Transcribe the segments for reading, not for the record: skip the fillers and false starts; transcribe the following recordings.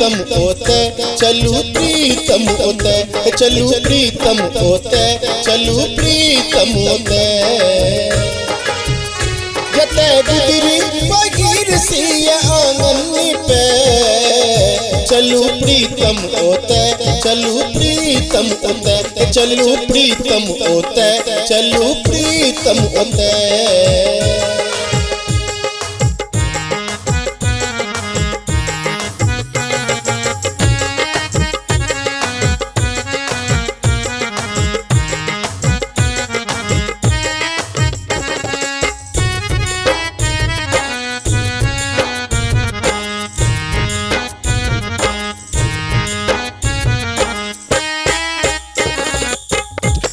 प्रीतम होते चलू प्रीतम होते चलू प्रीतम होते चलू प्रीतम होते जते गुजरी बगीर सिया आंगन पे चलू प्रीतम होते चलू प्रीतम होते चलू प्रीतम होते चलू प्रीतम होते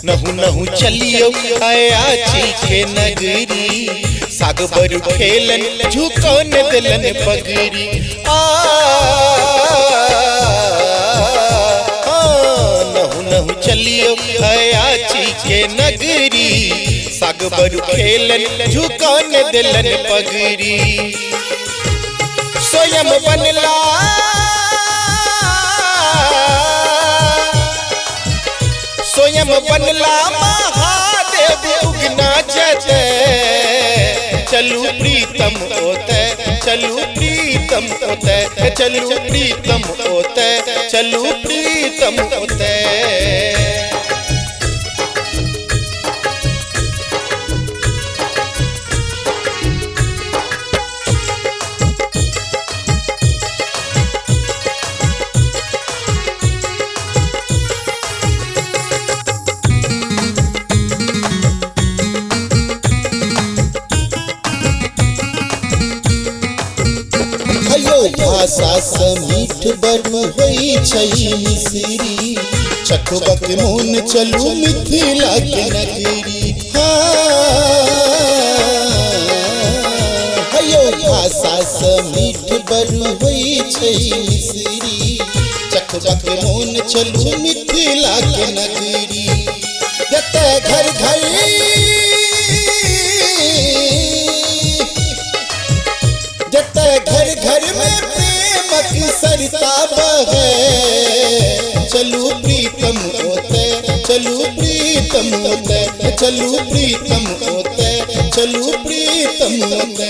नहु नहु चलियो आया के नगरी साग बरु खेलन झुको न दिलन पगरी नहु नहु चलियो आया के नगरी साग बरु खेलन झुको न दिलन पगरी स्वयं बनला स्वयं बनला महादेव उगना जते चलू प्रीतम होते चलू प्रीतम होते चलू प्रीतम होते चलू प्रीतम होते भाषा समीठ बड़ होई छई मिसरी चखबक मोन चलू मिथिला के नगरी हयो भाषा समीठ बड़ होई छई मिसरी चखबक मोन चलू मिथिला के नगरी जते घर घर जते घर घर में सरिता बहे चलू प्रीतम होते चलू प्रीतम होते चलू प्रीतम होते चलू प्रीतम होते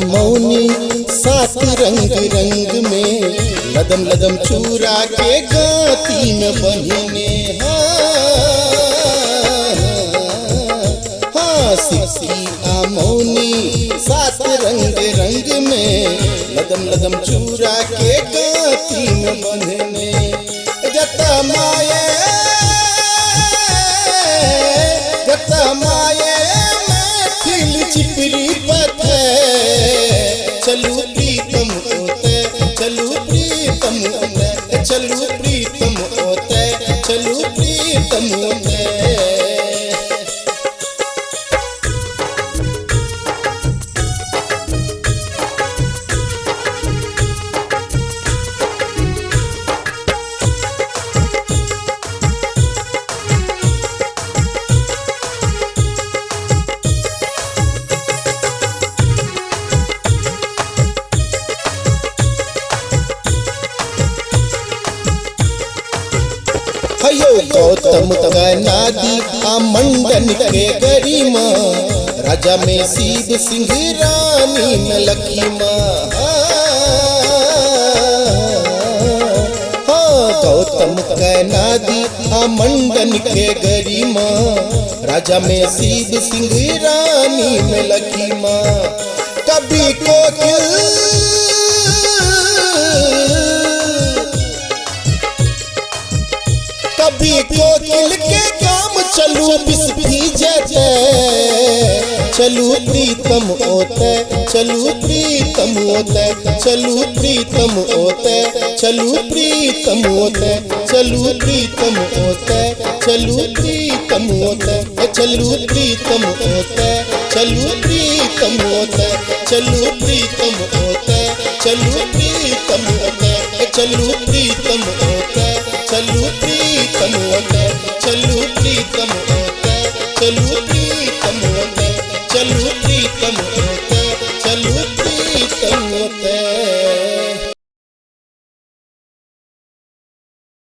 मौनी सात रंग रंग में लदम लदम चूरा के गाती में बहिने हाँ सिक्सी मौनी सात रंग रंग में लदम लदम चूरा के गाती में बहिने जता माये मैथिल चिपरी पथे चलू प्रीतम होते चलू प्रीतम होते चलू प्रीतम होते चलू प्रीतम होते गौतम नादी मंडन के गरिमा राजा में सीध सिंह रानी न लखीमा गौतम नादी मंडन के गरिमा राजा में सीध सिंह रानी में लखीमा कभी कोकिल कभी कोकिल के काम चलू बिस्फी जते चलू प्रीतम ओते चलू प्रीतम ओते चलू प्रीतम ओते चलू प्रीतम ओते चलू प्रीतम ओते चलू प्रीतम ओते चलू प्रीतम ओते चलू प्रीतम ओते चलू प्रीतम ओते चलू प्रीतम ओते चलू प्रीतम ओते चलू प्रीतम ओते।